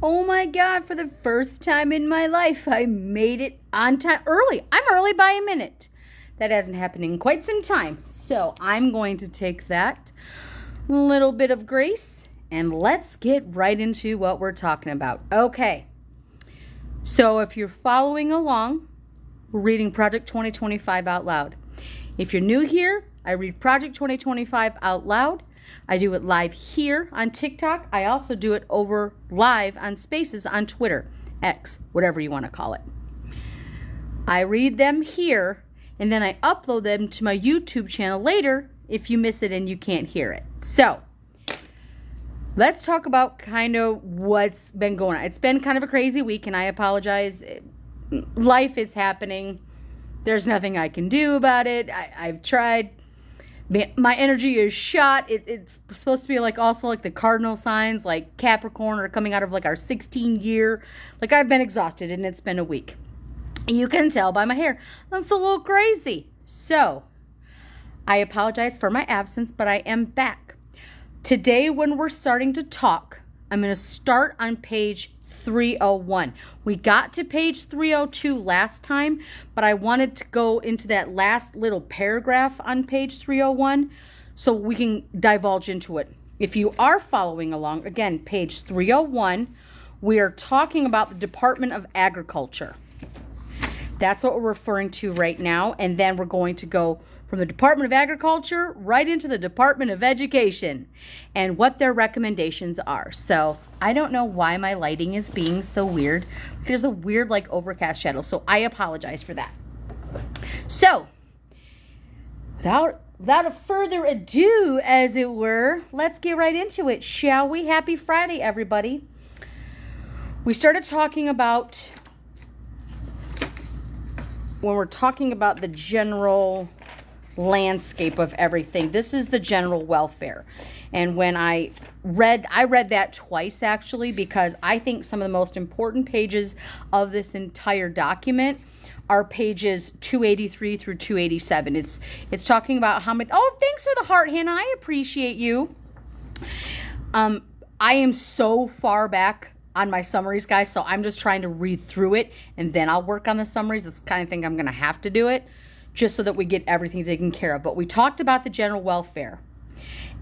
Oh my God, for the first time in my life, I made it on time early. I'm early by a minute. That hasn't happened in quite some time. So I'm going to take that little bit of grace and let's get right into what we're talking about. Okay. So if you're following along, we're reading Project 2025 out loud. If you're new here, I read Project 2025 out loud. I do it live here on TikTok. I also do it over live on Spaces on Twitter, X, whatever you want to call it. I read them here, and then I upload them to my YouTube channel later if you miss it and you can't hear it. So, let's talk about kind of what's been going on. It's been kind of a crazy week, and I apologize. Life is happening. There's nothing I can do about it. I've tried. My energy is shot. It's supposed to be like also like the cardinal signs, like Capricorn, are coming out of like our 16 year. Like I've been exhausted and it's been a week. You can tell by my hair. That's a little crazy. So I apologize for my absence, but I am back. Today when we're starting to talk, I'm going to start on page 301. We got to page 302 last time, but I wanted to go into that last little paragraph on page 301 so we can divulge into it. If you are following along, again, page 301, we are talking about the Department of Agriculture. That's what we're referring to right now, and then we're going to go from the Department of Agriculture right into the Department of Education and what their recommendations are. So I don't know why my lighting is being so weird. There's a weird like overcast shadow, so I apologize for that. So without further ado, as it were, let's get right into it, shall we? Happy Friday, everybody. We started talking about, when we're talking about the general landscape of everything, this is the general welfare. And when I read that twice actually, because I think some of the most important pages of this entire document are pages 283 through 287. It's talking about how many, oh, thanks for the heart, Hannah, I appreciate you. I am so far back on my summaries, guys, so I'm just trying to read through it and then I'll work on the summaries. That's the kind of thing I'm gonna have to do it, just so that we get everything taken care of. But we talked about the general welfare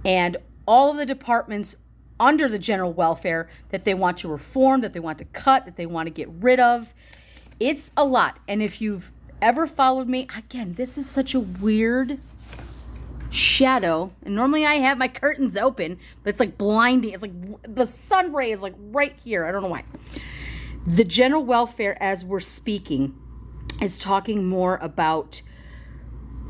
and all of the departments under the general welfare that they want to reform, that they want to cut, that they want to get rid of. It's a lot. And if you've ever followed me, again, this is such a weird shadow. And normally I have my curtains open, but it's like blinding. It's like the sun ray is like right here. I don't know why. The general welfare, as we're speaking, is talking more about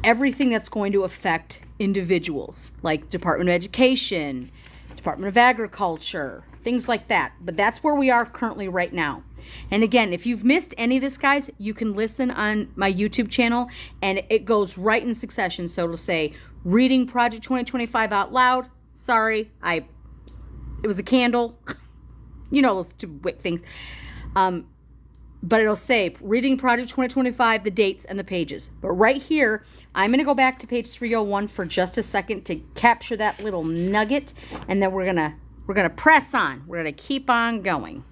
everything that's going to affect individuals, like Department of Education, Department of Agriculture, things like that. But that's where we are currently right now. And again, if you've missed any of this, guys, you can listen on my YouTube channel and it goes right in succession. So it'll say reading Project 2025 out loud. Sorry, it was a candle. You know, those two wick things. But it'll say reading Project 2025, the dates and the pages. But right here, I'm going to go back to page 301 for just a second to capture that little nugget, and then we're going to press on. We're going to keep on going.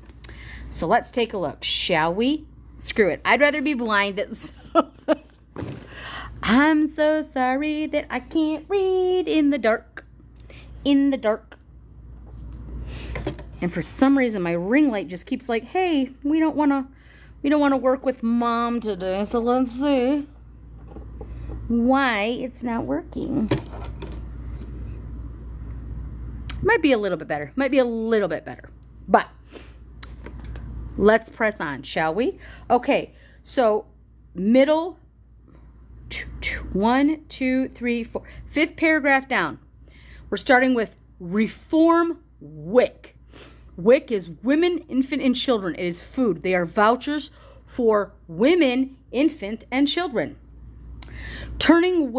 So let's take a look, shall we? Screw it. I'd rather be blind than so. I'm so sorry that I can't read in the dark. In the dark. And for some reason my ring light just keeps like, "Hey, we don't want to work with mom today." So let's see why it's not working. Might be a little bit better. But let's press on, shall we? Okay, so middle, 1, 2, 3, 4. Fifth paragraph down. We're starting with reform WIC. WIC is women, infant, and children. It is food. They are vouchers for women, infant, and children. Turning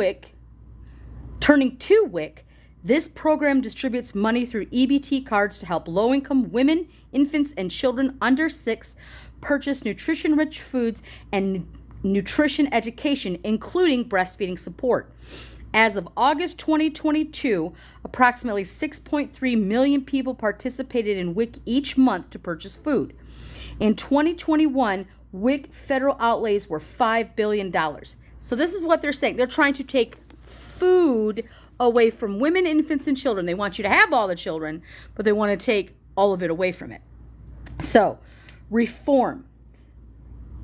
to WIC, this program distributes money through EBT cards to help low-income women, infants, and children under 6 purchase nutrition-rich foods and nutrition education, including breastfeeding support. As of August 2022, approximately 6.3 million people participated in WIC each month to purchase food. In 2021, WIC federal outlays were $5 billion. So this is what they're saying. They're trying to take food away from women, infants, and children. They want you to have all the children, but they want to take all of it away from it. So, reform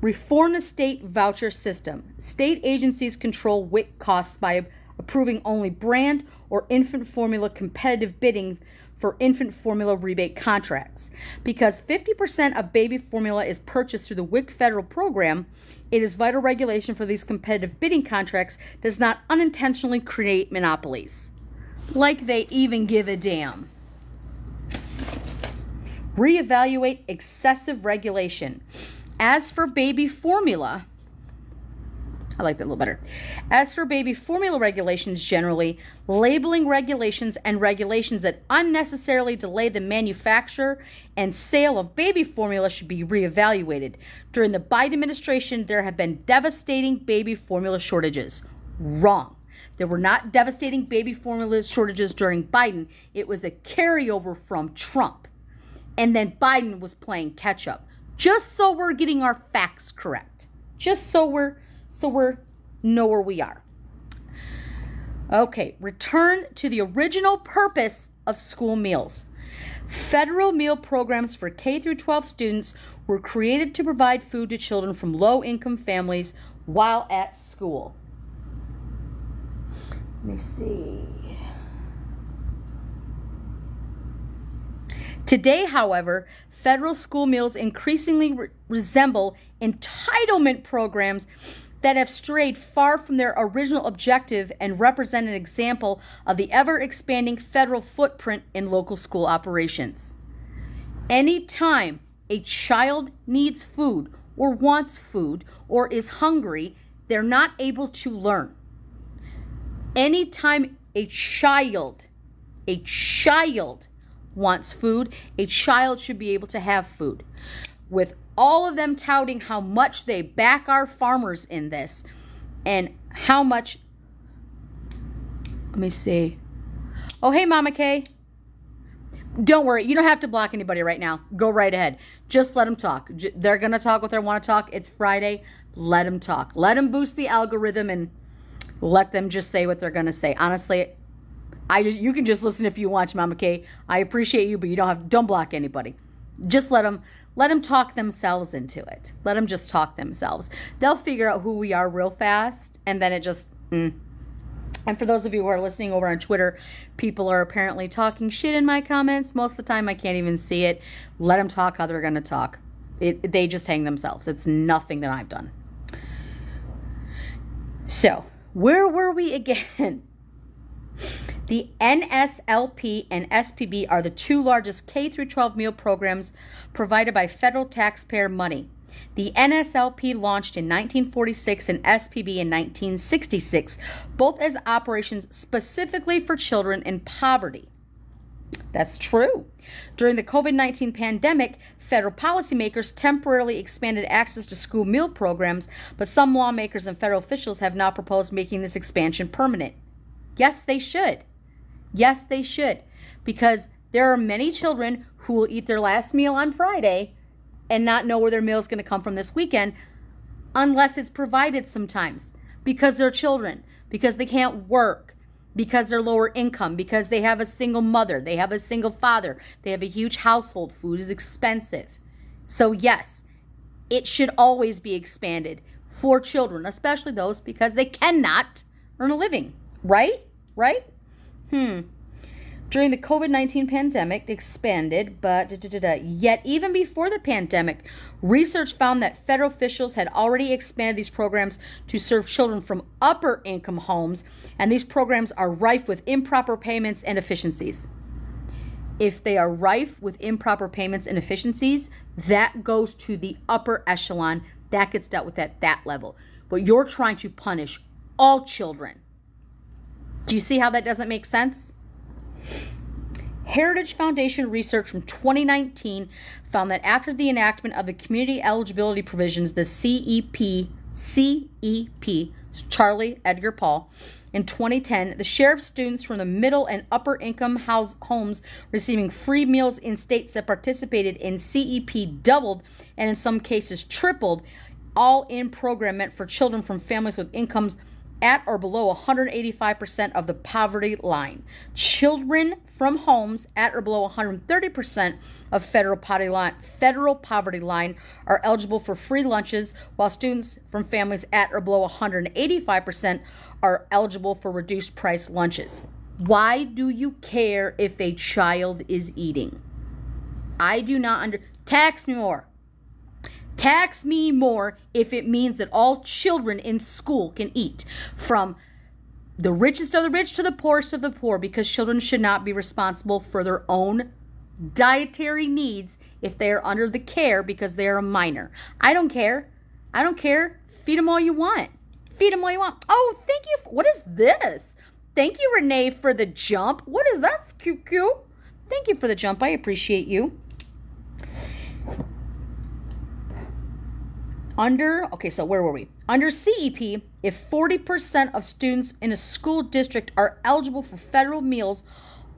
the state voucher system. State agencies control WIC costs by approving only brand or infant formula competitive bidding for infant formula rebate contracts. Because 50% of baby formula is purchased through the WIC federal program, it is vital regulation for these competitive bidding contracts does not unintentionally create monopolies. Like they even give a damn. Reevaluate excessive regulation. As for baby formula, I like that a little better. As for baby formula regulations generally, labeling regulations and regulations that unnecessarily delay the manufacture and sale of baby formula should be reevaluated. During the Biden administration, there have been devastating baby formula shortages. Wrong. There were not devastating baby formula shortages during Biden. It was a carryover from Trump. And then Biden was playing catch up. Just so we're getting our facts correct. Just so we're know where we are. Okay, return to the original purpose of school meals. Federal meal programs for K through 12 students were created to provide food to children from low-income families while at school. Let me see. Today, however, federal school meals increasingly resemble entitlement programs that have strayed far from their original objective and represent an example of the ever-expanding federal footprint in local school operations. Anytime a child needs food or wants food or is hungry, they're not able to learn. Anytime a child wants food, a child should be able to have food. With all of them touting how much they back our farmers in this and how much, let me see. Oh, hey, Mama Kay. Don't worry. You don't have to block anybody right now. Go right ahead. Just let them talk. They're going to talk what they want to talk. It's Friday. Let them talk. Let them boost the algorithm and let them just say what they're going to say. Honestly, you can just listen if you want, Mama Kay. I appreciate you, but you don't block anybody. Just let them talk themselves into it. Let them just talk themselves. They'll figure out who we are real fast, and then it just, And for those of you who are listening over on Twitter, people are apparently talking shit in my comments. Most of the time, I can't even see it. Let them talk how they're going to talk. They just hang themselves. It's nothing that I've done. So, where were we again? The NSLP and SPB are the two largest K through 12 meal programs provided by federal taxpayer money. The NSLP launched in 1946 and SPB in 1966, both as operations specifically for children in poverty. That's true. During the COVID-19 pandemic, federal policymakers temporarily expanded access to school meal programs, but some lawmakers and federal officials have now proposed making this expansion permanent. Yes, they should. Yes, they should. Because there are many children who will eat their last meal on Friday and not know where their meal is going to come from this weekend unless it's provided sometimes. Because they're children. Because they can't work. Because they're lower income. Because they have a single mother. They have a single father. They have a huge household. Food is expensive. So yes, it should always be expanded for children. Especially those because they cannot earn a living. Right? Right? During the COVID-19 pandemic, expanded, but yet even before the pandemic, research found that federal officials had already expanded these programs to serve children from upper income homes, and these programs are rife with improper payments and efficiencies. If they are rife with improper payments and efficiencies, that goes to the upper echelon. That gets dealt with at that level. But you're trying to punish all children. Do you see how that doesn't make sense? Heritage Foundation research from 2019 found that after the enactment of the community eligibility provisions, the CEP Charlie Edgar Paul. In 2010, the share of students from the middle and upper income homes receiving free meals in states that participated in CEP doubled and in some cases tripled. All-in program meant for children from families with incomes at or below 185% of the poverty line. Children from homes at or below 130% of federal poverty line are eligible for free lunches, while students from families at or below 185% are eligible for reduced price lunches. Why do you care if a child is eating? I do not tax me more. Tax me more if it means that all children in school can eat, from the richest of the rich to the poorest of the poor, because children should not be responsible for their own dietary needs if they are under the care because they are a minor. I don't care. I don't care. Feed them all you want. Feed them all you want. Oh, thank you. What is this? Thank you, Renee, for the jump. What is that? Cute. Thank you for the jump. I appreciate you. So where were we? Under CEP, if 40% of students in a school district are eligible for federal meals,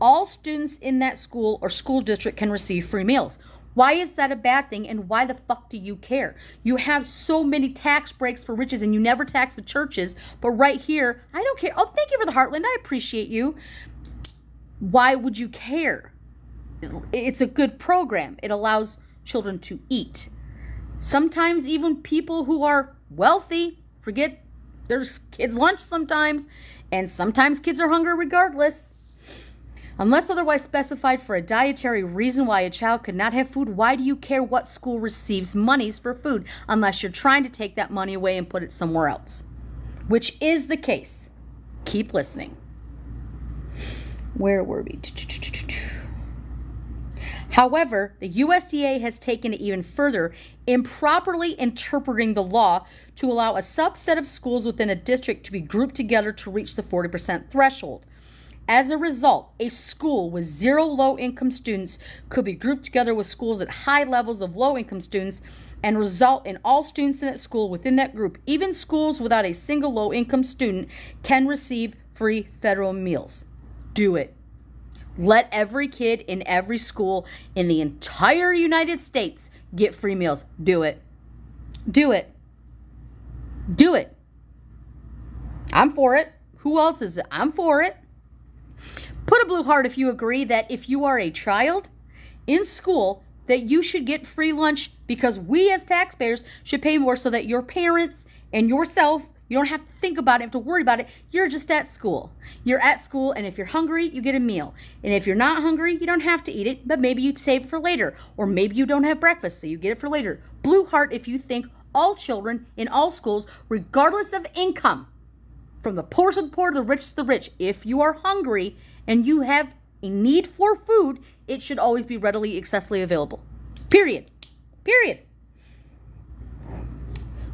all students in that school or school district can receive free meals. Why is that a bad thing, and why the fuck do you care? You have so many tax breaks for riches and you never tax the churches, but right here, I don't care. Oh, thank you for the Heartland. I appreciate you. Why would you care? It's a good program. It allows children to eat. Sometimes even people who are wealthy forget there's kids' lunch sometimes, and sometimes kids are hungry regardless. Unless otherwise specified for a dietary reason why a child could not have food, why do you care what school receives monies for food unless you're trying to take that money away and put it somewhere else? Which is the case. Keep listening. Where were we? However, the USDA has taken it even further, improperly interpreting the law to allow a subset of schools within a district to be grouped together to reach the 40% threshold. As a result, a school with 0 low-income students could be grouped together with schools at high levels of low-income students and result in all students in that school within that group. Even schools without a single low-income student can receive free federal meals. Do it. Let every kid in every school in the entire United States get free meals. Do it. Do it. Do it. I'm for it. Who else is it? I'm for it. Put a blue heart if you agree that if you are a child in school, that you should get free lunch, because we as taxpayers should pay more so that your parents and yourself, you don't have to think about it, have to worry about it. You're just at school. You're at school, and if you're hungry, you get a meal. And if you're not hungry, you don't have to eat it, but maybe you save it for later. Or maybe you don't have breakfast, so you get it for later. Blue heart if you think all children in all schools, regardless of income, from the poorest of the poor to the richest of the rich, if you are hungry and you have a need for food, it should always be readily, accessibly available. Period. Period.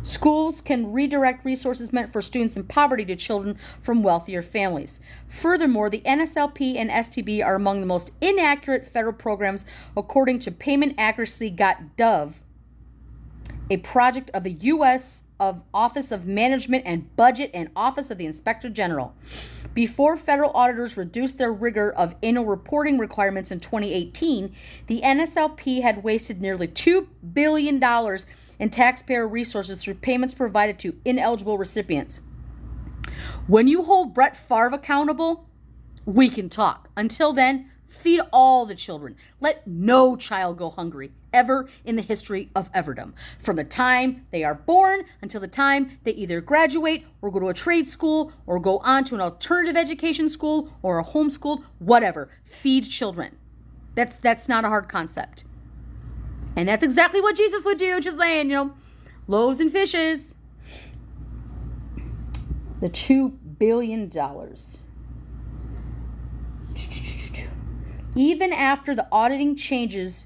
Schools can redirect resources meant for students in poverty to children from wealthier families. Furthermore, the NSLP and SPB are among the most inaccurate federal programs, according to PaymentAccuracy.gov, a project of the U.S. Office of Management and Budget and Office of the Inspector General. Before federal auditors reduced their rigor of annual reporting requirements in 2018, the NSLP had wasted nearly $2 billion in taxpayer resources through payments provided to ineligible recipients. When you hold Brett Favre accountable, we can talk. Until then, feed all the children. Let no child go hungry ever in the history of everdom. From the time they are born until the time they either graduate or go to a trade school or go on to an alternative education school or a homeschool, whatever. Feed children. That's not a hard concept. And that's exactly what Jesus would do, just saying, loaves and fishes. The $2 billion. Even after the auditing changes,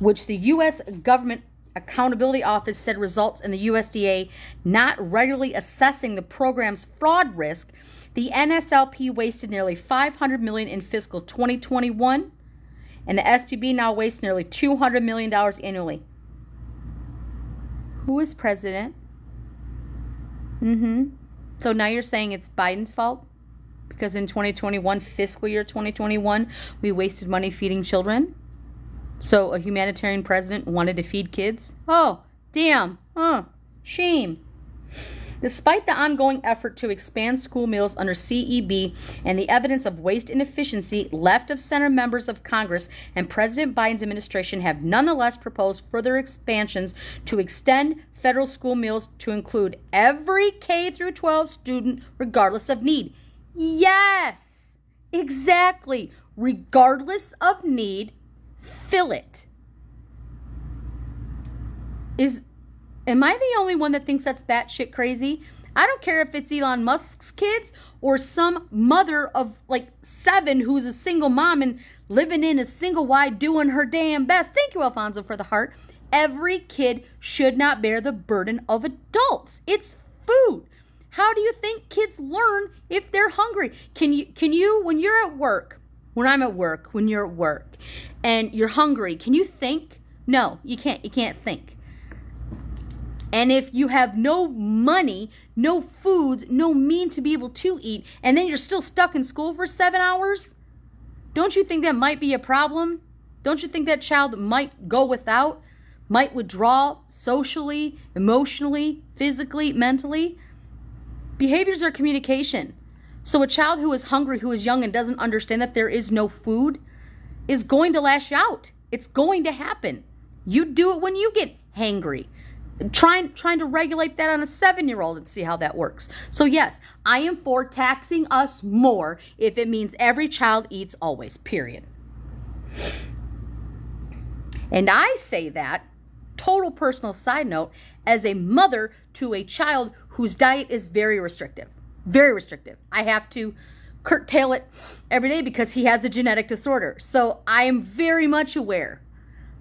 which the U.S. Government Accountability Office said results in the USDA not regularly assessing the program's fraud risk, the NSLP wasted nearly $500 million in fiscal 2021, and the SPB now wastes nearly $200 million annually. Who is president? So now you're saying it's Biden's fault? Because in 2021, fiscal year 2021, we wasted money feeding children? So a humanitarian president wanted to feed kids? Oh, damn. Shame. Despite the ongoing effort to expand school meals under CEB and the evidence of waste and inefficiency, left of center members of Congress and President Biden's administration have nonetheless proposed further expansions to extend federal school meals to include every K through 12 student regardless of need. Yes, exactly. Regardless of need, fill it. Am I the only one that thinks that's batshit crazy? I don't care if it's Elon Musk's kids or some mother of like 7 who's a single mom and living in a single wide doing her damn best. Thank you, Alfonso, for the heart. Every kid should not bear the burden of adults. It's food. How do you think kids learn if they're hungry? Can you when you're at work, when I'm at work, when you're at work and you're hungry, can you think? No, you can't. You can't think. And if you have no money, no food, no mean to be able to eat, and then you're still stuck in school for 7 hours, don't you think that might be a problem? Don't you think that child might go without, might withdraw socially, emotionally, physically, mentally? Behaviors are communication. So a child who is hungry, who is young and doesn't understand that there is no food is going to lash out. It's going to happen. You do it when you get hangry. Trying to regulate that on a 7-year-old and see how that works. So yes, I am for taxing us more if it means every child eats always, period. And I say that, total personal side note, as a mother to a child whose diet is very restrictive. Very restrictive. I have to curtail it every day because he has a genetic disorder. So I am very much aware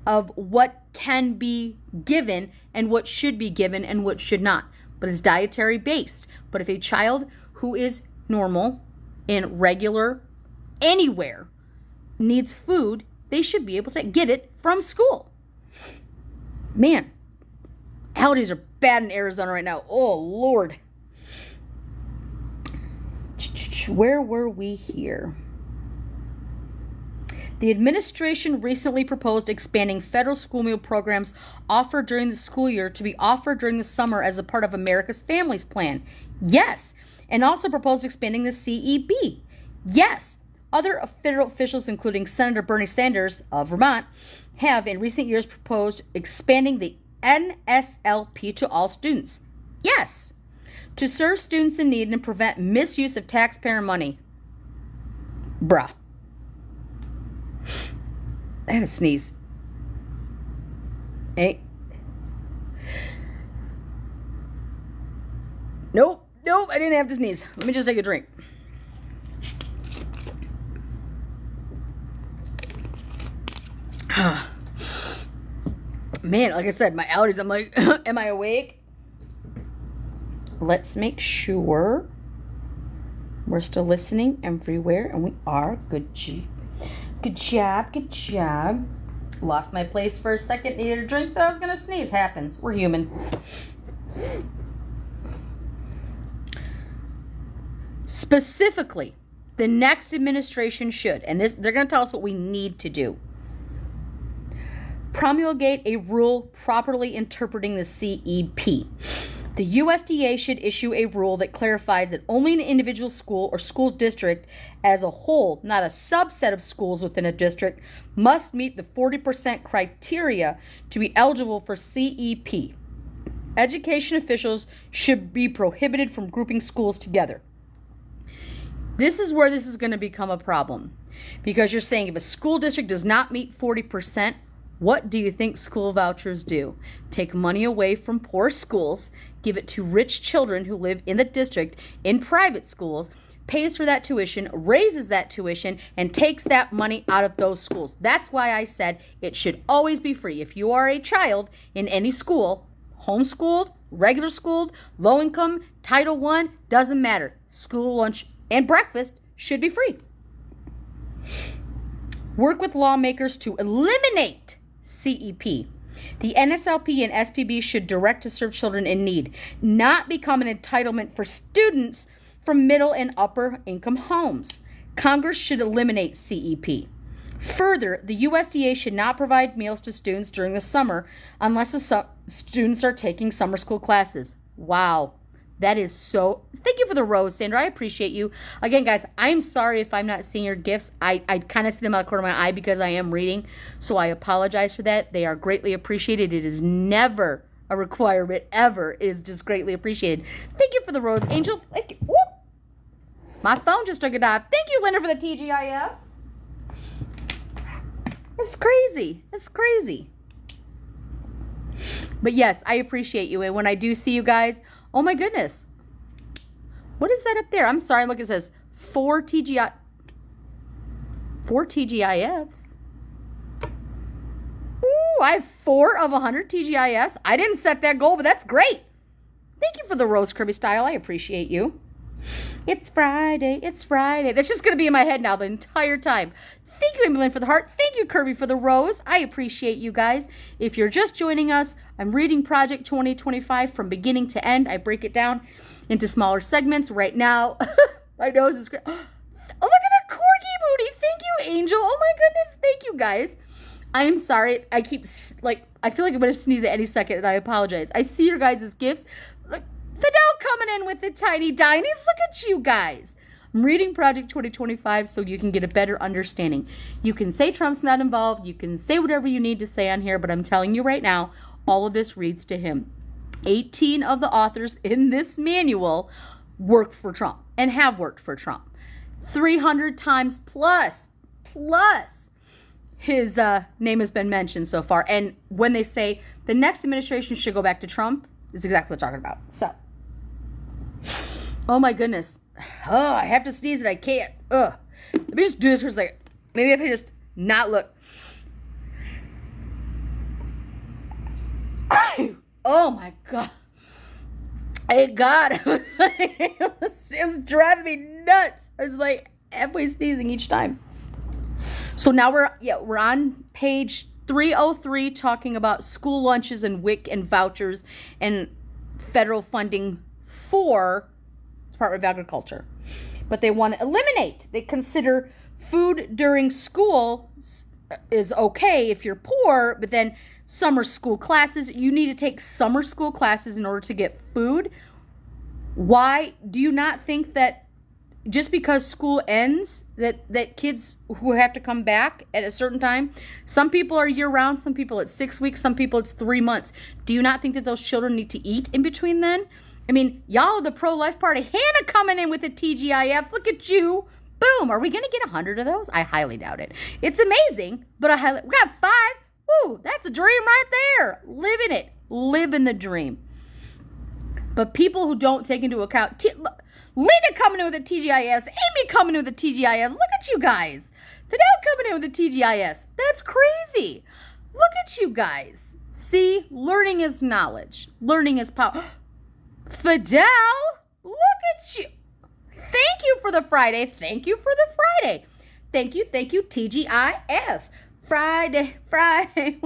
of what can be given and what should be given and what should not. But it's dietary based. But if a child who is normal in regular anywhere needs food, they should be able to get it from school. Man, allergies are bad in Arizona right now. Oh, Lord. Where were we here? The administration recently proposed expanding federal school meal programs offered during the school year to be offered during the summer as a part of America's Families Plan. Yes. And also proposed expanding the CEB. Yes. Other federal officials, including Senator Bernie Sanders of Vermont, have in recent years proposed expanding the NSLP to all students. Yes. To serve students in need and prevent misuse of taxpayer money. Bruh. I had a sneeze. Hey. Nope, I didn't have to sneeze. Let me just take a drink. Man, like I said, my allergies, I'm like, am I awake? Let's make sure we're still listening everywhere, and we are. Good job. Lost my place for a second, needed a drink, but I was going to sneeze. Happens. We're human. Specifically, the next administration should, and they're going to tell us what we need to do, promulgate a rule properly interpreting the CEP. The USDA should issue a rule that clarifies that only an individual school or school district as a whole, not a subset of schools within a district, must meet the 40% criteria to be eligible for CEP. Education officials should be prohibited from grouping schools together. This is where this is going to become a problem, because you're saying if a school district does not meet 40%, what do you think school vouchers do? Take money away from poor schools, give it to rich children who live in the district in private schools, pays for that tuition, raises that tuition, and takes that money out of those schools. That's why I said it should always be free. If you are a child in any school, homeschooled, regular schooled, low income, Title I, doesn't matter. School lunch and breakfast should be free. Work with lawmakers to eliminate CEP. The NSLP and SPB should direct to serve children in need, not become an entitlement for students from middle and upper income homes. Congress should eliminate CEP. Further, the USDA should not provide meals to students during the summer unless the students are taking summer school classes. Wow. That is so... Thank you for the rose, Sandra. I appreciate you. Again, guys, I'm sorry if I'm not seeing your gifts. I kind of see them out of the corner of my eye because I am reading, so I apologize for that. They are greatly appreciated. It is never a requirement, ever. It is just greatly appreciated. Thank you for the rose, Angel. Thank you. Whoop. My phone just took a dive. Thank you, Linda, for the TGIF. It's crazy. It's crazy. But yes, I appreciate you. And when I do see you guys... Oh my goodness. What is that up there? I'm sorry. Look, it says 4 TGIFs. Ooh, I have 4 of 100 TGIFs. I didn't set that goal, but that's great. Thank you for the Rose Kirby style. I appreciate you. It's Friday. It's Friday. That's just going to be in my head now the entire time. Thank you, Emily, for the heart. Thank you, Kirby, for the rose. I appreciate you guys. If you're just joining us, I'm reading Project 2025 from beginning to end. I break it down into smaller segments. Right now, my nose is great. Oh, look at the corgi booty. Thank you, Angel. Oh, my goodness. Thank you, guys. I'm sorry. I keep, I feel like I'm going to sneeze at any second, and I apologize. I see your guys' gifts. Look, Fidel coming in with the tiny dinies. Look at you guys. I'm reading Project 2025 so you can get a better understanding. You can say Trump's not involved. You can say whatever you need to say on here, but I'm telling you right now, all of this reads to him. 18 of the authors in this manual work for Trump and have worked for Trump. 300 times plus his name has been mentioned so far. And when they say the next administration should go back to Trump, it's exactly what we're talking about. So, oh my goodness. Oh, I have to sneeze and I can't. Ugh. Let me just do this for a second. Maybe if I just not look. Oh my God. Thank God. It was driving me nuts. I was like halfway sneezing each time. So now we're on page 303 talking about school lunches and WIC and vouchers and federal funding for Department of Agriculture. But they want to eliminate. They consider food during school is okay if you're poor, but then summer school classes, you need to take summer school classes in order to get food. Why do you not think that just because school ends, that kids who have to come back at a certain time, some people are year round, some people it's 6 weeks, some people it's 3 months. Do you not think that those children need to eat in between then? I mean, y'all, the pro-life party. Hannah coming in with the TGIF. Look at you. Boom. Are we going to get 100 of those? I highly doubt it. It's amazing, but we got 5. Woo, that's a dream right there. Living it. Living the dream. But people who don't take into account... Linda coming in with the TGIFs. Amy coming in with the TGIFs. Look at you guys. Fidel coming in with the TGIFs. That's crazy. Look at you guys. See, learning is knowledge. Learning is power. Fidel, look at you. Thank you for the Friday. Thank you for the Friday. Thank you, TGIF. Friday. Friday.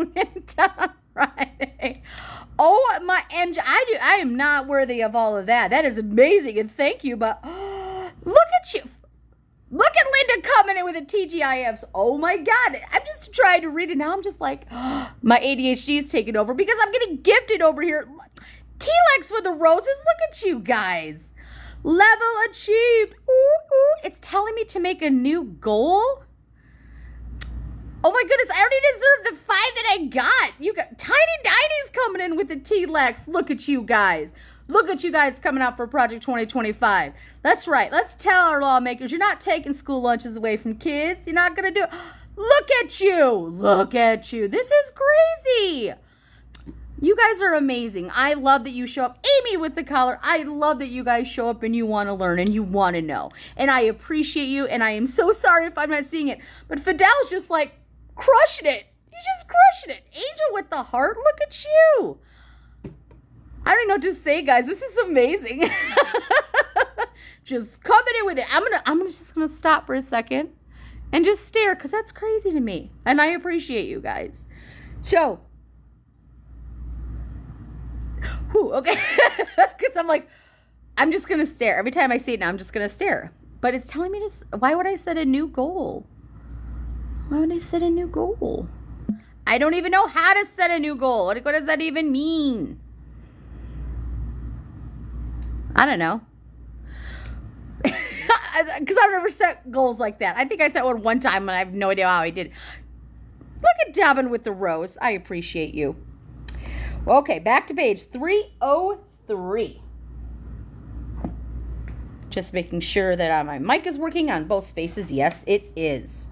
Oh, my MJ. I am not worthy of all of that. That is amazing, and thank you, but look at you. Look at Linda coming in with the TGIFs. Oh, my God. I'm just trying to read it. Now I'm just like, my ADHD is taking over because I'm getting gifted over here. T-Lex for the roses. Look at you guys. Level achieved. Ooh, ooh. It's telling me to make a new goal. Oh my goodness, I already deserve the 5 that I got. You got Tiny Diny's coming in with the T-Lex. Look at you guys. Look at you guys coming out for Project 2025. That's right. Let's tell our lawmakers you're not taking school lunches away from kids. You're not going to do it. Look at you. Look at you. This is crazy. You guys are amazing. I love that you show up. Amy with the collar. I love that you guys show up and you want to learn and you want to know. And I appreciate you. And I am so sorry if I'm not seeing it. But Fidel's just like crushing it. He's just crushing it. Angel with the heart. Look at you. I don't even know what to say, guys. This is amazing. Just coming in with it. I'm just gonna stop for a second and just stare because that's crazy to me. And I appreciate you guys. So Whew, okay. Because I'm like, I'm just going to stare. Every time I see it now, I'm just going to stare. But it's telling me to, why would I set a new goal? Why would I set a new goal? I don't even know how to set a new goal. What does that even mean? I don't know. Because I've never set goals like that. I think I set one time and I have no idea how I did. Look at Dobbin with the rose. I appreciate you. Okay, back to page 303. Just making sure that my mic is working on both spaces. Yes, it is.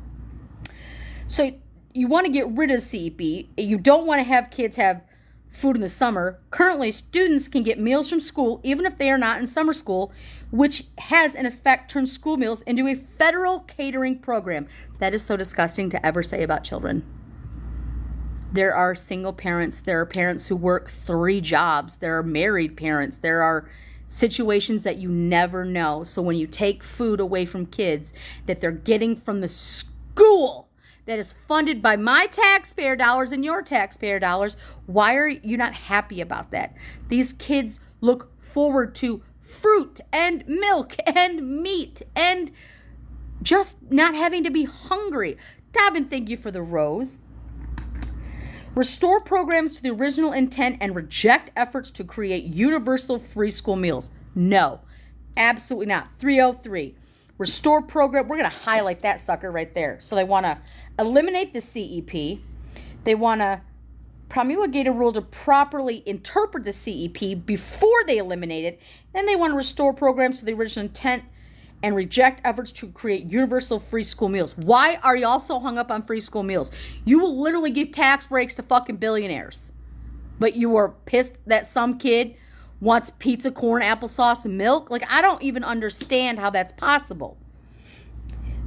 So you want to get rid of CEP. You don't want to have kids have food in the summer. Currently, students can get meals from school even if they are not in summer school, which has in effect turned school meals into a federal catering program. That is so disgusting to ever say about children. There are single parents. There are parents who work 3 jobs. There are married parents. There are situations that you never know. So when you take food away from kids that they're getting from the school that is funded by my taxpayer dollars and your taxpayer dollars, why are you not happy about that? These kids look forward to fruit and milk and meat and just not having to be hungry. Dobbin, thank you for the rose. Restore programs to the original intent and reject efforts to create universal free school meals. No, absolutely not. 303. Restore program. We're going to highlight that sucker right there. So they want to eliminate the CEP. They want to promulgate a rule to properly interpret the CEP before they eliminate it. Then they want to restore programs to the original intent and reject efforts to create universal free school meals. Why are y'all so hung up on free school meals? You will literally give tax breaks to fucking billionaires. But you are pissed that some kid wants pizza, corn, applesauce, and milk? Like, I don't even understand how that's possible.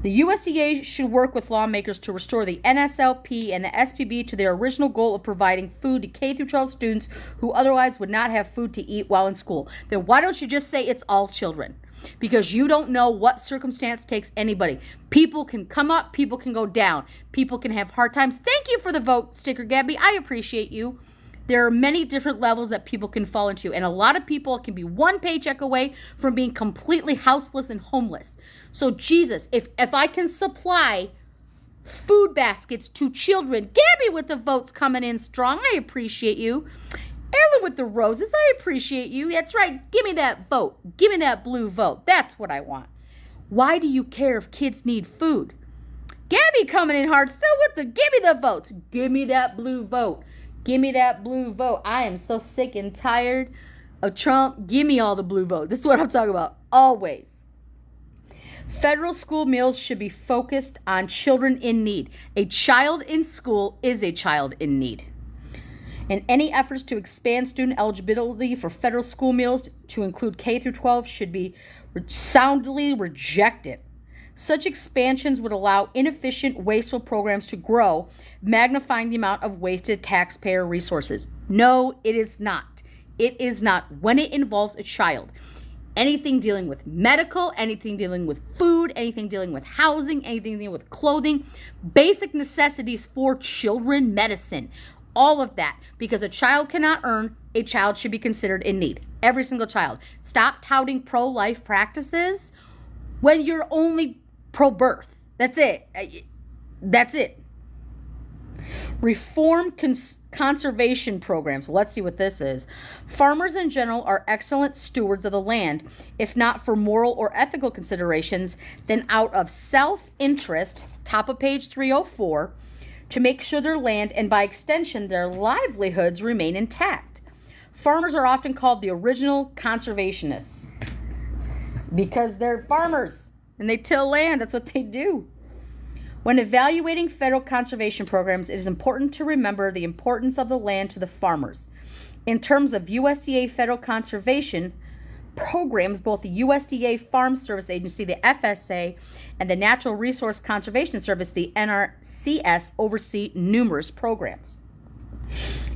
The USDA should work with lawmakers to restore the NSLP and the SPB to their original goal of providing food to K-12 students who otherwise would not have food to eat while in school. Then why don't you just say it's all children? Because you don't know what circumstance takes anybody. People can come up, people can go down, people can have hard times. Thank you for the vote, Sticker Gabby. I appreciate you. There are many different levels that people can fall into, and a lot of people can be one paycheck away from being completely houseless and homeless. So Jesus, if I can supply food baskets to children, Gabby with the votes coming in strong, I appreciate you. Ellen with the roses, I appreciate you. That's right. Give me that vote. Give me that blue vote. That's what I want. Why do you care if kids need food? Gabby coming in hard still with the give me the votes. Give me that blue vote. Give me that blue vote. I am so sick and tired of Trump. Give me all the blue vote. This is what I'm talking about. Always. Federal school meals should be focused on children in need. A child in school is a child in need. And any efforts to expand student eligibility for federal school meals to include K through 12 should be soundly rejected. Such expansions would allow inefficient, wasteful programs to grow, magnifying the amount of wasted taxpayer resources. No, it is not. It is not when it involves a child. Anything dealing with medical, anything dealing with food, anything dealing with housing, anything dealing with clothing, basic necessities for children, medicine, all of that, because a child cannot earn, a child should be considered in need. Every single child. Stop touting pro-life practices when you're only pro-birth. That's it. That's it. Reform conservation programs. Well, let's see what this is. Farmers in general are excellent stewards of the land, if not for moral or ethical considerations, then out of self-interest, top of page 304, to make sure their land and by extension their livelihoods remain intact. Farmers are often called the original conservationists because they're farmers and they till land. That's what they do. When evaluating federal conservation programs, it is important to remember the importance of the land to the farmers. In terms of USDA federal conservation programs, both the USDA Farm Service Agency, the FSA, and the Natural Resource Conservation Service, the NRCS, oversee numerous programs.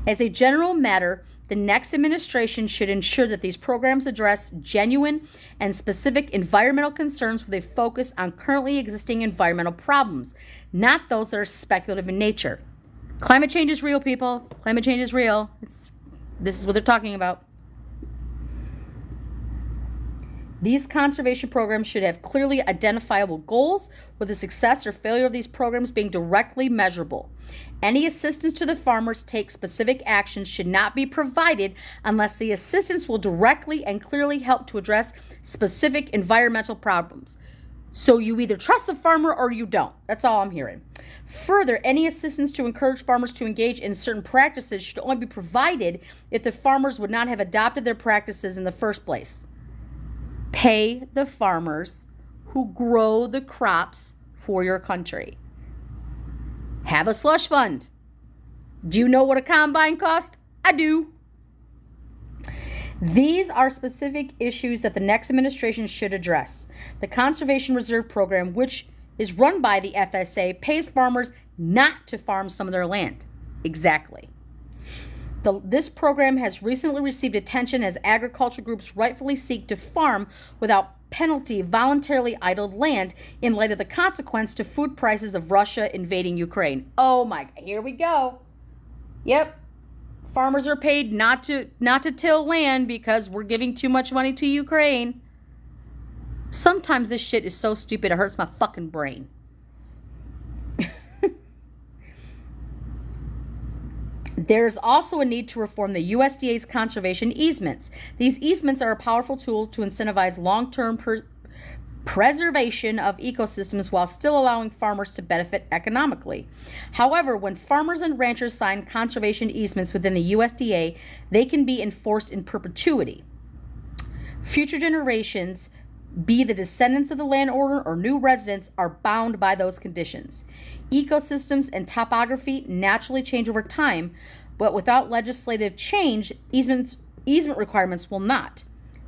As a general matter, the next administration should ensure that these programs address genuine and specific environmental concerns with a focus on currently existing environmental problems, not those that are speculative in nature. Climate change is real, people. Climate change is real. This is what they're talking about. These conservation programs should have clearly identifiable goals, with the success or failure of these programs being directly measurable. Any assistance to the farmers take specific actions should not be provided unless the assistance will directly and clearly help to address specific environmental problems. So you either trust the farmer or you don't. That's all I'm hearing. Further, any assistance to encourage farmers to engage in certain practices should only be provided if the farmers would not have adopted their practices in the first place. Pay the farmers who grow the crops for your country. Have a slush fund. Do you know what a combine costs? I do. These are specific issues that the next administration should address. The Conservation Reserve Program, which is run by the FSA, pays farmers not to farm some of their land. Exactly. This program has recently received attention as agriculture groups rightfully seek to farm without penalty voluntarily idled land in light of the consequence to food prices of Russia invading Ukraine. Oh my, here we go. Yep. Farmers are paid not to till land because we're giving too much money to Ukraine. Sometimes this shit is so stupid it hurts my fucking brain. There's also a need to reform the USDA's conservation easements. These easements are a powerful tool to incentivize long-term preservation of ecosystems while still allowing farmers to benefit economically. However, when farmers and ranchers sign conservation easements within the USDA, they can be enforced in perpetuity. Future generations, be the descendants of the landowner or new residents, are bound by those conditions. Ecosystems and topography naturally change over time, but without legislative change, easement requirements will not.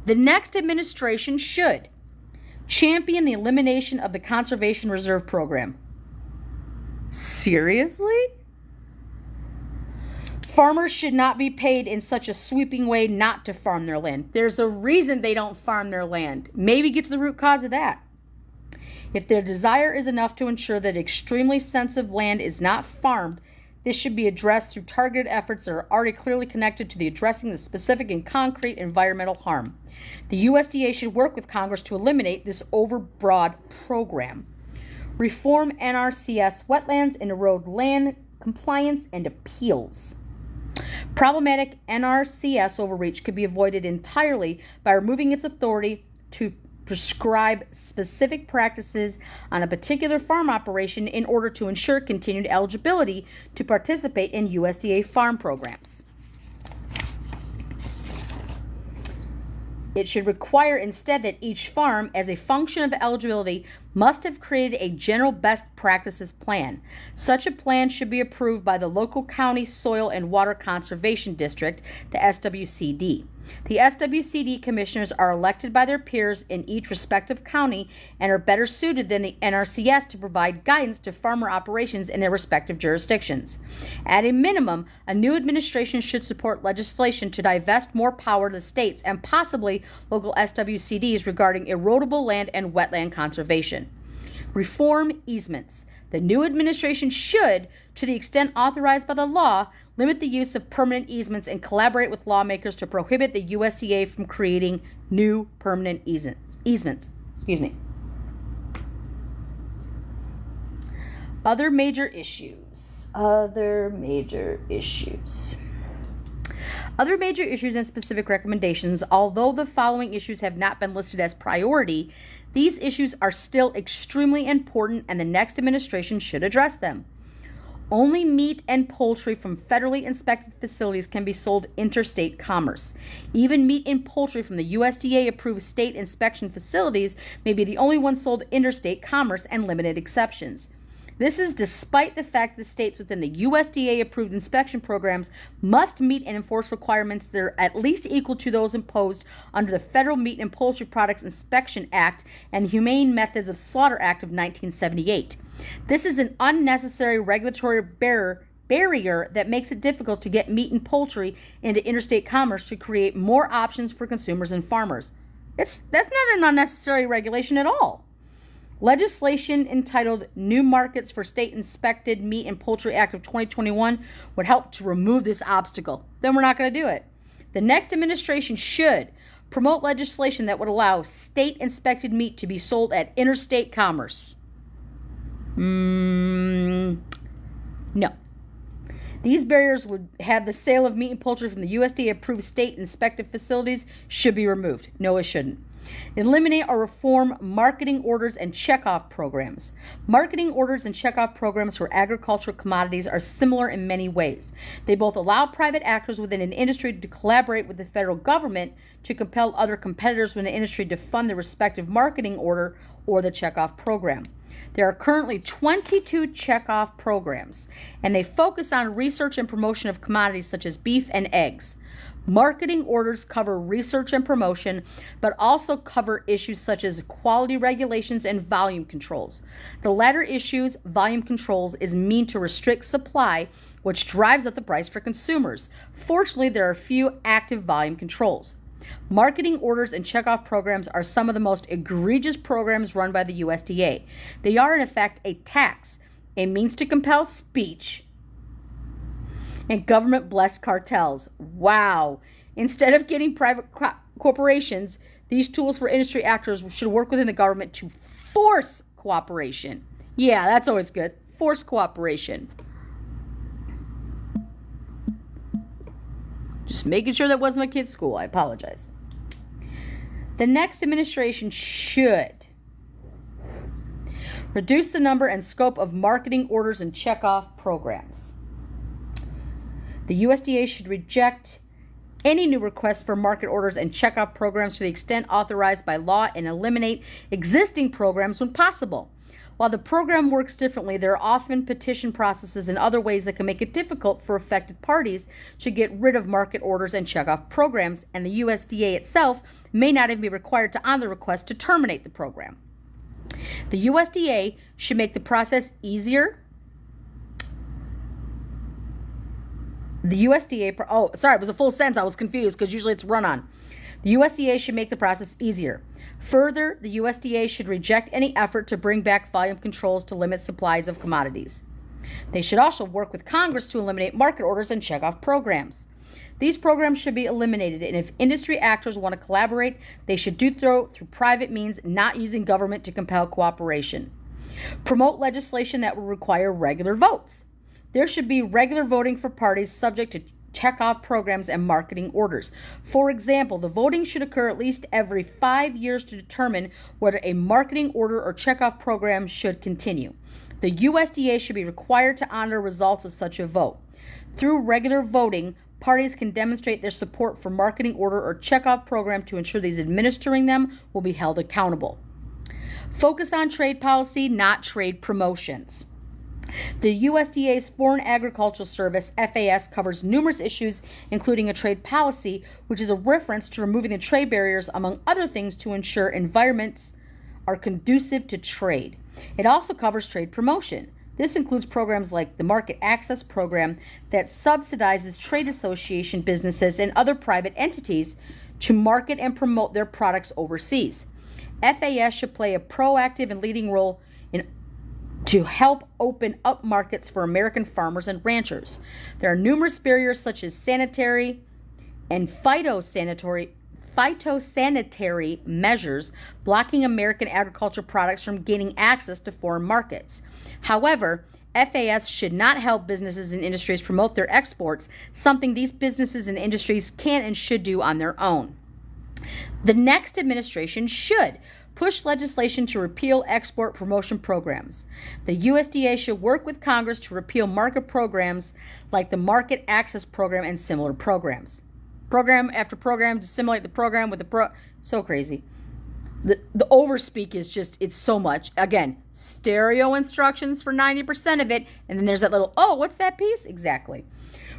The next administration should champion the elimination of the Conservation Reserve Program. Seriously? Farmers should not be paid in such a sweeping way not to farm their land. There's a reason they don't farm their land. Maybe get to the root cause of that. If their desire is enough to ensure that extremely sensitive land is not farmed, this should be addressed through targeted efforts that are already clearly connected to the addressing the specific and concrete environmental harm. The USDA should work with Congress to eliminate this overbroad program. Reform NRCS wetlands and erode land compliance and appeals. Problematic NRCS overreach could be avoided entirely by removing its authority to prescribe specific practices on a particular farm operation in order to ensure continued eligibility to participate in USDA farm programs. It should require instead that each farm, as a function of eligibility, must have created a general best practices plan. Such a plan should be approved by the local county soil and water conservation district, the SWCD. The SWCD commissioners are elected by their peers in each respective county and are better suited than the NRCS to provide guidance to farmer operations in their respective jurisdictions. At a minimum, a new administration should support legislation to divest more power to the states and possibly local SWCDs regarding erodible land and wetland conservation. Reform easements. The new administration should, to the extent authorized by the law, limit the use of permanent easements and collaborate with lawmakers to prohibit the USDA from creating new permanent easements. Other major issues and specific recommendations. Although the following issues have not been listed as priority, these issues are still extremely important and the next administration should address them. Only meat and poultry from federally inspected facilities can be sold interstate commerce. Even meat and poultry from the USDA-approved state inspection facilities may be the only ones sold interstate commerce and limited exceptions. This is despite the fact that states within the USDA-approved inspection programs must meet and enforce requirements that are at least equal to those imposed under the Federal Meat and Poultry Products Inspection Act and Humane Methods of Slaughter Act of 1978. This is an unnecessary regulatory barrier that makes it difficult to get meat and poultry into interstate commerce to create more options for consumers and farmers. That's not an unnecessary regulation at all. Legislation entitled New Markets for State Inspected Meat and Poultry Act of 2021 would help to remove this obstacle. Then we're not going to do it. The next administration should Promote legislation that would allow state-inspected meat to be sold at interstate commerce. No. These barriers would have the sale of meat and poultry from the USDA-approved state-inspected facilities should be removed. No, it shouldn't. Eliminate or reform marketing orders and checkoff programs. Marketing orders and checkoff programs for agricultural commodities are similar in many ways. They both allow private actors within an industry to collaborate with the federal government to compel other competitors within the industry to fund the respective marketing order or the checkoff program. There are currently 22 checkoff programs, and they focus on research and promotion of commodities such as beef and eggs. Marketing orders cover research and promotion, but also cover issues such as quality regulations and volume controls. The latter issues, volume controls, is mean to restrict supply, which drives up the price for consumers. Fortunately, there are few active volume controls. Marketing orders and checkoff programs are some of the most egregious programs run by the USDA. They are, in effect, a tax, a means to compel speech, and government-blessed cartels. Wow. Instead of getting private corporations, these tools for industry actors should work within the government to force cooperation. Yeah, that's always good. Force cooperation. Just making sure that wasn't my kid's school. I apologize. The next administration should reduce the number and scope of marketing orders and checkoff programs. The USDA should reject any new requests for market orders and checkoff programs to the extent authorized by law and eliminate existing programs when possible. While the program works differently, there are often petition processes and other ways that can make it difficult for affected parties to get rid of market orders and checkoff programs, and the USDA itself may not even be required to honor the request to terminate the program. The USDA should make the process easier. The USDA, it was a full sentence. I was confused because usually it's run on. The USDA should make the process easier. Further, the USDA should reject any effort to bring back volume controls to limit supplies of commodities. They should also work with Congress to eliminate market orders and checkoff programs. These programs should be eliminated, and if industry actors want to collaborate, they should do so through private means, not using government to compel cooperation. Promote legislation that will require regular votes. There should be regular voting for parties subject to checkoff programs and marketing orders. For example, the voting should occur at least every 5 years to determine whether a marketing order or checkoff program should continue. The USDA should be required to honor results of such a vote. Through regular voting, parties can demonstrate their support for marketing order or checkoff program to ensure those administering them will be held accountable. Focus on trade policy, not trade promotions. The USDA's Foreign Agricultural Service, FAS, covers numerous issues, including a trade policy, which is a reference to removing the trade barriers, among other things, to ensure environments are conducive to trade. It also covers trade promotion. This includes programs like the Market Access Program that subsidizes trade association businesses and other private entities to market and promote their products overseas. FAS should play a proactive and leading role to help open up markets for American farmers and ranchers. There are numerous barriers such as sanitary and phytosanitary measures blocking American agricultural products from gaining access to foreign markets. However, FAS should not help businesses and industries promote their exports, something these businesses and industries can and should do on their own. The next administration should push legislation to repeal export promotion programs. The USDA should work with Congress to repeal market programs like the Market Access Program and similar programs. Program after program to simulate the program with the so crazy. The overspeak is just, it's so much. Again, stereo instructions for 90% of it, and then there's that little, oh, what's that piece? Exactly.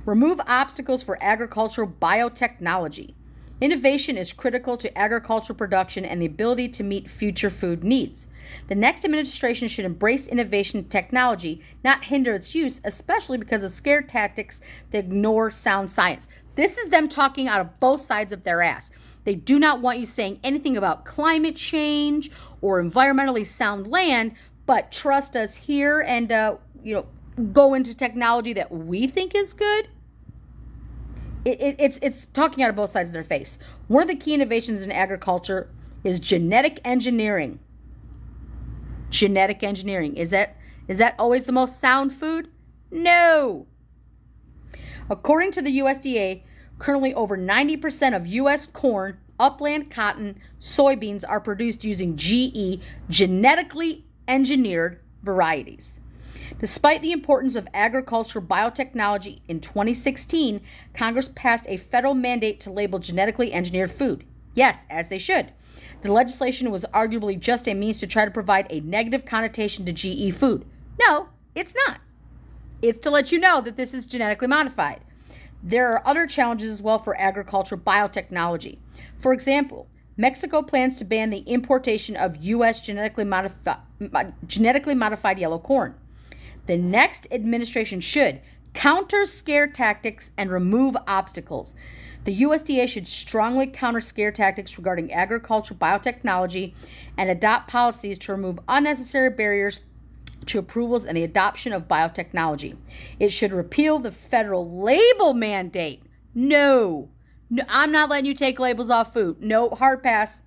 Remove obstacles for agricultural biotechnology. Innovation is critical to agricultural production and the ability to meet future food needs. The next administration should embrace innovation technology, not hinder its use, especially because of scare tactics that ignore sound science. This is them talking out of both sides of their ass. They do not want you saying anything about climate change or environmentally sound land, but trust us here and go into technology that we think is good. It's talking out of both sides of their face. One of the key innovations in agriculture is genetic engineering. Genetic engineering. Is that always the most sound food? No. According to the USDA, currently over 90% of U.S. corn, upland cotton, soybeans are produced using GE, genetically engineered varieties. Despite the importance of agricultural biotechnology, in 2016, Congress passed a federal mandate to label genetically engineered food. Yes, as they should. The legislation was arguably just a means to try to provide a negative connotation to GE food. No, it's not. It's to let you know that this is genetically modified. There are other challenges as well for agricultural biotechnology. For example, Mexico plans to ban the importation of U.S. genetically modified yellow corn. The next administration should counter scare tactics and remove obstacles. The USDA should strongly counter scare tactics regarding agricultural biotechnology and adopt policies to remove unnecessary barriers to approvals and the adoption of biotechnology. It should repeal the federal label mandate. No, I'm not letting you take labels off food. No, hard pass.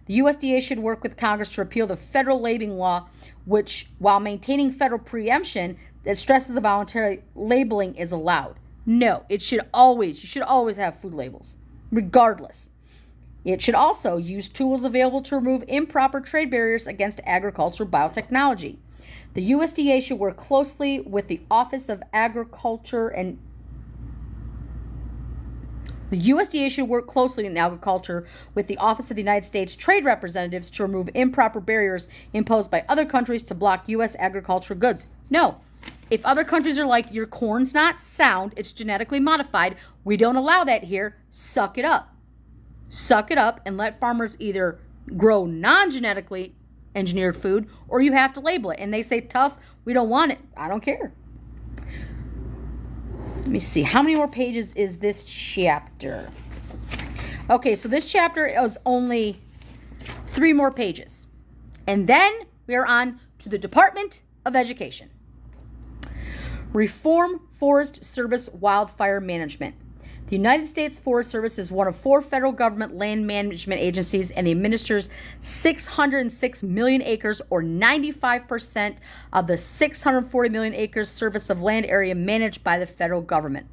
The USDA should work with Congress to repeal the federal labeling law, which, while maintaining federal preemption, that stresses the voluntary labeling is allowed. No, you should always have food labels, regardless. It should also use tools available to remove improper trade barriers against agricultural biotechnology. The USDA should work closely with the Office of Agriculture and The USDA should work closely in agriculture with the Office of the United States Trade Representatives to remove improper barriers imposed by other countries to block U.S. agricultural goods. No. If other countries are like, your corn's not sound, it's genetically modified, we don't allow that here, suck it up. Suck it up and let farmers either grow non-genetically engineered food or you have to label it. And they say, tough, we don't want it. I don't care. Let me see. How many more pages is this chapter? Okay, so this chapter is only 3 more pages. And then we are on to the Department of Education. Reform Forest Service wildfire management. The United States Forest Service is one of 4 federal government land management agencies and administers 606 million acres, or 95% of the 640 million acres surface of land area managed by the federal government.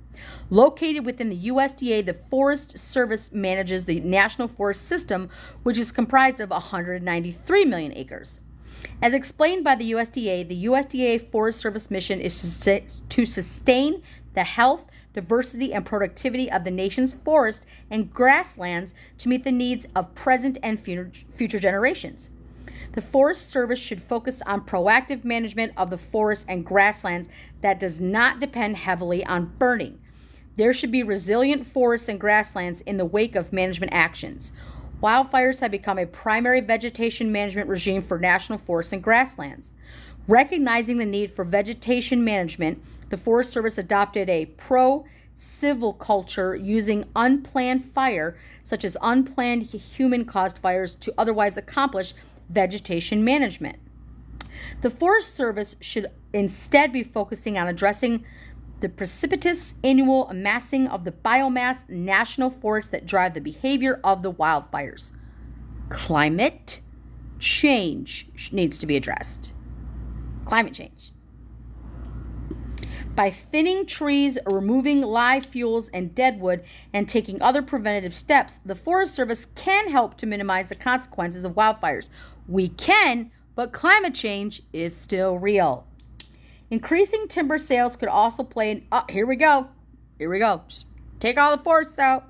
Located within the USDA, the Forest Service manages the National Forest System, which is comprised of 193 million acres. As explained by the USDA Forest Service mission is to sustain the health, diversity, and productivity of the nation's forest and grasslands to meet the needs of present and future generations. The Forest Service should focus on proactive management of the forests and grasslands that does not depend heavily on burning. There should be resilient forests and grasslands in the wake of management actions. Wildfires have become a primary vegetation management regime for national forests and grasslands. Recognizing the need for vegetation management, the Forest Service adopted a pro-silviculture using unplanned fire, such as unplanned human-caused fires, to otherwise accomplish vegetation management. The Forest Service should instead be focusing on addressing the precipitous annual amassing of the biomass national forests that drive the behavior of the wildfires. Climate change needs to be addressed. Climate change. By thinning trees, removing live fuels and deadwood, and taking other preventative steps, the Forest Service can help to minimize the consequences of wildfires. We can, but climate change is still real. Increasing timber sales could also play here we go. Just take all the forests out.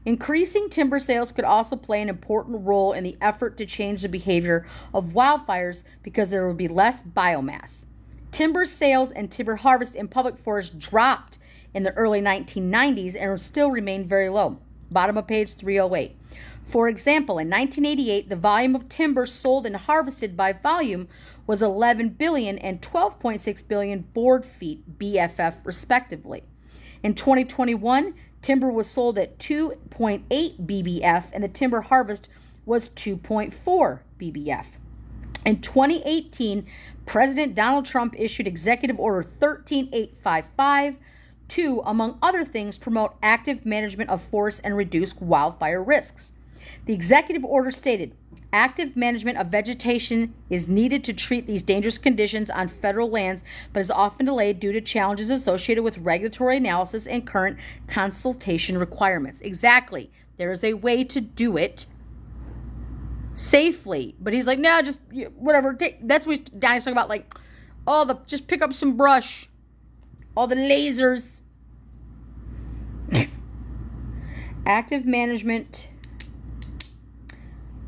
Increasing timber sales could also play an important role in the effort to change the behavior of wildfires because there would be less biomass. Timber sales and timber harvest in public forests dropped in the early 1990s and still remain very low. Bottom of page 308. For example, in 1988, the volume of timber sold and harvested by volume was 11 billion and 12.6 billion board feet, BFF, respectively. In 2021, timber was sold at 2.8 BBF and the timber harvest was 2.4 BBF. In 2018, President Donald Trump issued Executive Order 13855 to, among other things, promote active management of forests and reduce wildfire risks. The executive order stated, active management of vegetation is needed to treat these dangerous conditions on federal lands, but is often delayed due to challenges associated with regulatory analysis and current consultation requirements. Exactly. There is a way to do it safely. But he's like, no, just whatever. That's what Donnie's talking about. Like, just pick up some brush. All the lasers. Active management,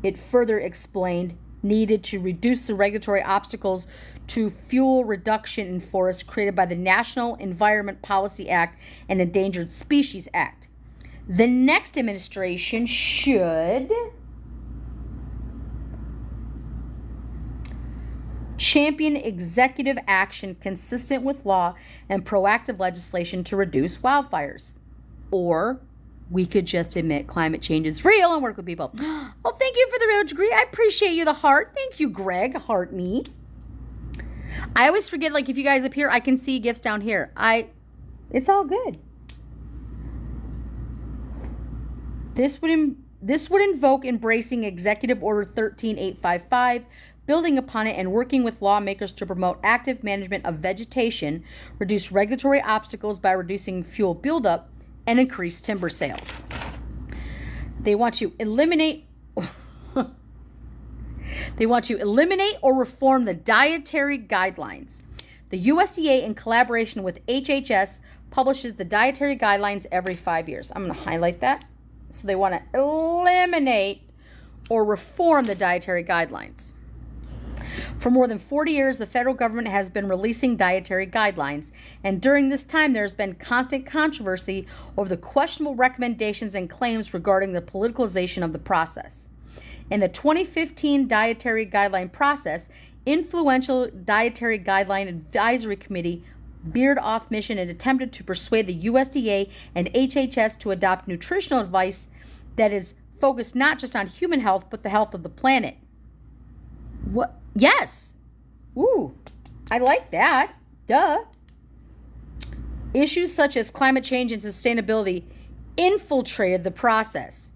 it further explained, needed to reduce the regulatory obstacles to fuel reduction in forests created by the National Environment Policy Act and Endangered Species Act. The next administration should champion executive action consistent with law and proactive legislation to reduce wildfires. Or we could just admit climate change is real and work with people. Oh, thank you for the real degree. I appreciate you, the heart. Thank you, Greg. Heart me. I always forget, like, if you guys appear, I can see gifts down here. It's all good. This would invoke embracing Executive Order 13855, building upon it and working with lawmakers to promote active management of vegetation, reduce regulatory obstacles by reducing fuel buildup, and increase timber sales. They want to eliminate or reform the dietary guidelines. The USDA, in collaboration with HHS, publishes the dietary guidelines every 5 years. I'm going to highlight that. So they want to eliminate or reform the dietary guidelines. For more than 40 years, the federal government has been releasing dietary guidelines, and during this time, there has been constant controversy over the questionable recommendations and claims regarding the politicalization of the process. In the 2015 dietary guideline process, influential Dietary Guideline Advisory Committee veered off mission and attempted to persuade the USDA and HHS to adopt nutritional advice that is focused not just on human health, but the health of the planet. What? Yes. Ooh, I like that. Duh. Issues such as climate change and sustainability infiltrated the process.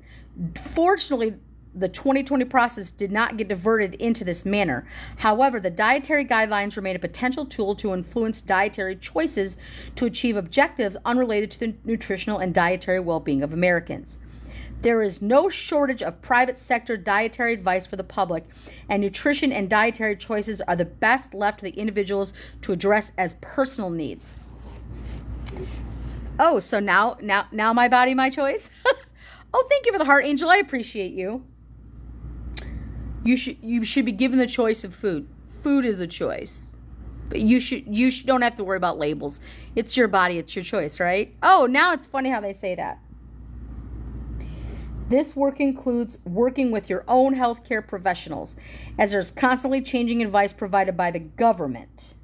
Fortunately, the 2020 process did not get diverted into this manner. However, the dietary guidelines remain a potential tool to influence dietary choices to achieve objectives unrelated to the nutritional and dietary well-being of Americans. There is no shortage of private sector dietary advice for the public, and nutrition and dietary choices are the best left to the individuals to address as personal needs. Oh, so now my body, my choice? Oh, thank you for the heart, Angel. I appreciate you. You should be given the choice of food. Food is a choice. But you don't have to worry about labels. It's your body, it's your choice, right? Oh, now it's funny how they say that. This work includes working with your own healthcare professionals, as there's constantly changing advice provided by the government,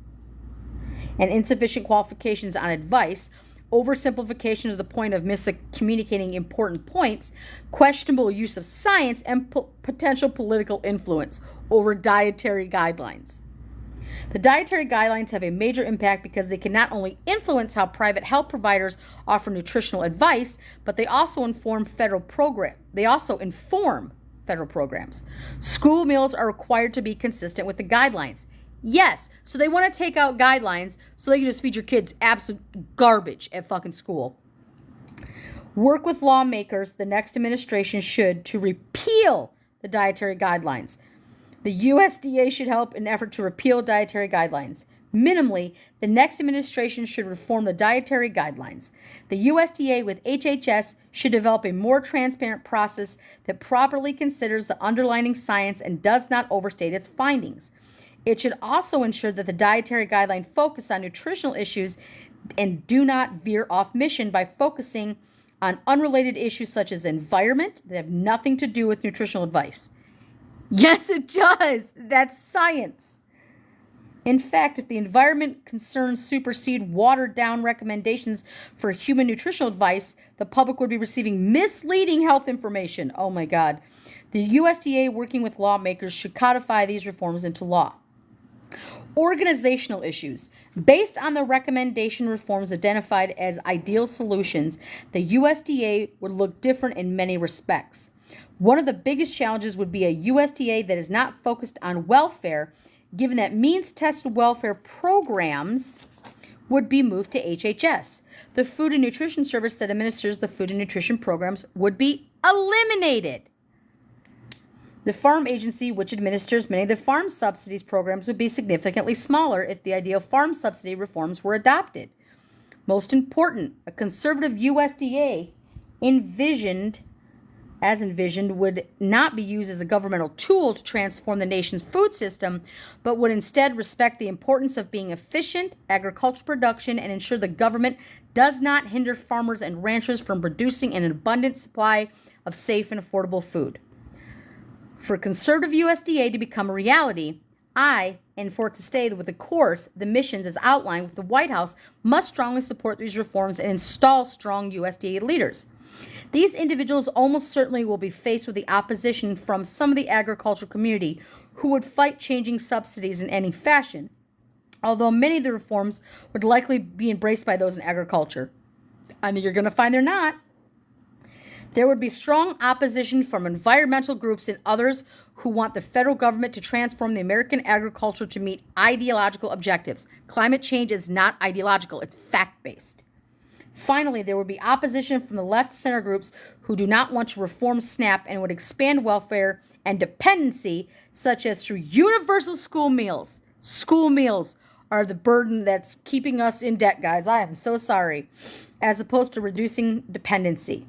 and insufficient qualifications on advice, oversimplification to the point of miscommunicating important points, questionable use of science, and potential political influence over dietary guidelines. The dietary guidelines have a major impact because they can not only influence how private health providers offer nutritional advice, but they also inform federal programs. School meals are required to be consistent with the guidelines. Yes, so they want to take out guidelines so they can just feed your kids absolute garbage at fucking school. Work with lawmakers, the next administration should, to repeal the dietary guidelines. The USDA should help in an effort to repeal dietary guidelines. Minimally, the next administration should reform the dietary guidelines. The USDA with HHS should develop a more transparent process that properly considers the underlying science and does not overstate its findings. It should also ensure that the dietary guidelines focus on nutritional issues and do not veer off mission by focusing on unrelated issues such as environment that have nothing to do with nutritional advice. Yes, it does. That's science. In fact, if the environment concerns supersede watered-down recommendations for human nutritional advice, the public would be receiving misleading health information. Oh my God. The USDA, working with lawmakers, should codify these reforms into law. Organizational issues. Based on the recommendation reforms identified as ideal solutions, the USDA would look different in many respects. One of the biggest challenges would be a USDA that is not focused on welfare, given that means-tested welfare programs would be moved to HHS. The Food and Nutrition Service that administers the food and nutrition programs would be eliminated. The Farm Agency, which administers many of the farm subsidies programs, would be significantly smaller if the ideal farm subsidy reforms were adopted. Most important, a conservative USDA envisioned would not be used as a governmental tool to transform the nation's food system, but would instead respect the importance of being efficient agricultural production and ensure the government does not hinder farmers and ranchers from producing an abundant supply of safe and affordable food. For conservative USDA to become a reality, and for it to stay with the course, the missions as outlined with the White House must strongly support these reforms and install strong USDA leaders. These individuals almost certainly will be faced with the opposition from some of the agricultural community who would fight changing subsidies in any fashion, although many of the reforms would likely be embraced by those in agriculture. I mean, you're going to find they're not. There would be strong opposition from environmental groups and others who want the federal government to transform the American agriculture to meet ideological objectives. Climate change is not ideological, it's fact-based. Finally, there would be opposition from the left-center groups who do not want to reform SNAP and would expand welfare and dependency, such as through universal school meals. School meals are the burden that's keeping us in debt, guys. I am so sorry. As opposed to reducing dependency.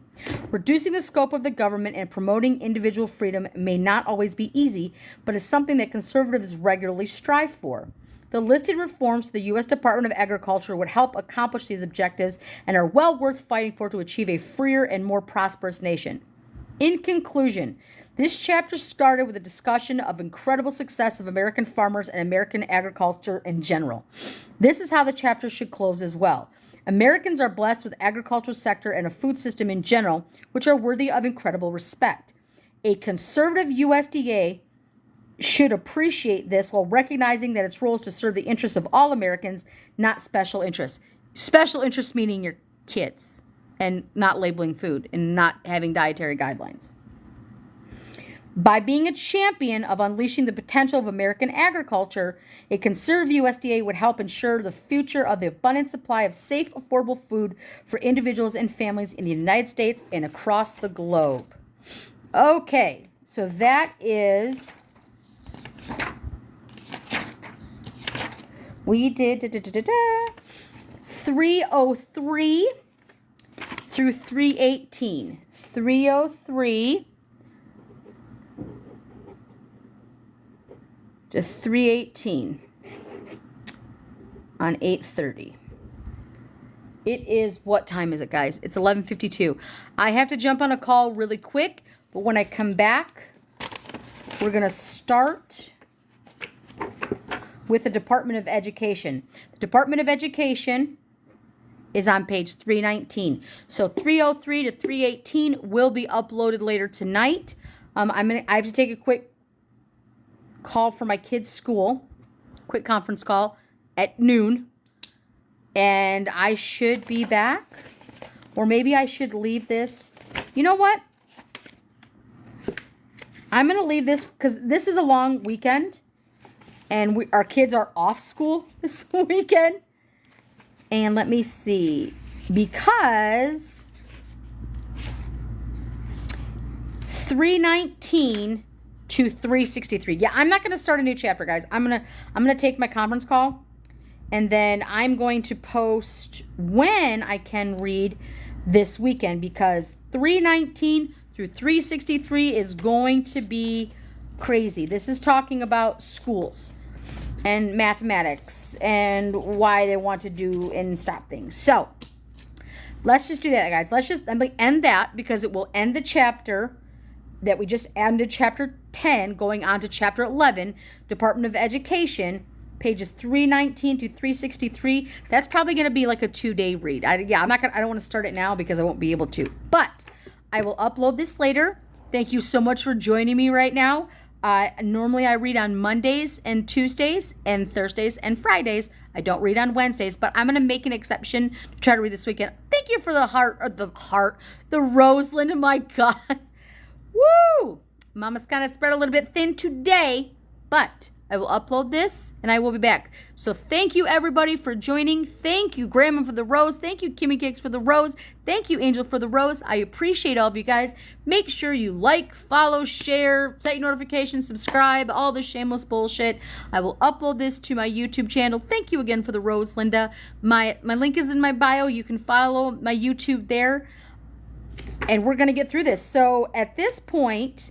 Reducing the scope of the government and promoting individual freedom may not always be easy, but is something that conservatives regularly strive for. The listed reforms to the U.S. Department of Agriculture would help accomplish these objectives and are well worth fighting for to achieve a freer and more prosperous nation. In conclusion, this chapter started with a discussion of incredible success of American farmers and American agriculture in general. This is how the chapter should close as well. Americans are blessed with agricultural sector and a food system in general, which are worthy of incredible respect. A conservative USDA should appreciate this while recognizing that its role is to serve the interests of all Americans, not special interests. Special interests meaning your kids, and not labeling food and not having dietary guidelines. By being a champion of unleashing the potential of American agriculture, a conservative USDA would help ensure the future of the abundant supply of safe, affordable food for individuals and families in the United States and across the globe. Okay, so that is... We did 303 through 318. 303 to 318 on 8:30. It is, what time is it, guys? It's 11:52. I have to jump on a call really quick, but when I come back, we're going to start with the Department of Education. The Department of Education is on page 319. So 303 to 318 will be uploaded later tonight. I have to take a quick call for my kids' school, quick conference call at noon, and I should be back, or maybe I should leave this. You know what? I'm going to leave this because this is a long weekend, and our kids are off school this weekend. And let me see, because 319 to 363. Yeah, I'm not going to start a new chapter, guys. I'm going to take my conference call, and then I'm going to post when I can read this weekend, because 319 through 363 is going to be crazy. This is talking about schools and mathematics and why they want to do and stop things. So let's just do that, guys. Let's just end that, because it will end the chapter that we just ended, chapter 10, going on to chapter 11, Department of Education, pages 319 to 363. That's probably going to be like a 2-day read. I don't want to start it now because I won't be able to, but I will upload this later. Thank you so much for joining me right now. Normally I read on Mondays and Tuesdays and Thursdays and Fridays. I don't read on Wednesdays, but I'm going to make an exception to try to read this weekend. Thank you for the rose, Linda. My God. Woo! Mama's kind of spread a little bit thin today, but I will upload this and I will be back. So thank you everybody for joining. Thank you Grandma for the rose. Thank you Kimmy Cakes for the rose. Thank you Angel for the rose. I appreciate all of you guys. Make sure you like, follow, share, set your notifications, subscribe, all the shameless bullshit. I will upload this to my YouTube channel. Thank you again for the rose, Linda. My link is in my bio. You can follow my YouTube there. And we're going to get through this. So at this point,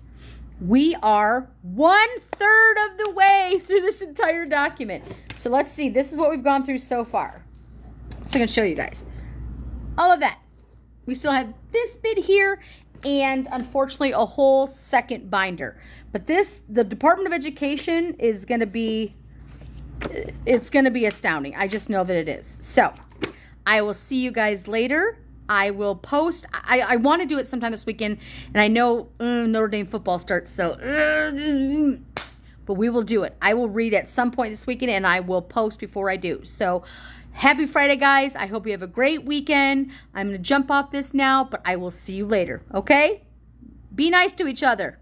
we are 1/3 of the way through this entire document. So let's see. This is what we've gone through so far. So I'm going to show you guys all of that. We still have this bit here and unfortunately a whole second binder. But the Department of Education is going to be, it's going to be astounding. I just know that it is. So I will see you guys later. I will post. I want to do it sometime this weekend, and I know Notre Dame football starts, so but we will do it. I will read at some point this weekend, and I will post before I do. So happy Friday, guys. I hope you have a great weekend. I'm going to jump off this now, but I will see you later, okay? Be nice to each other.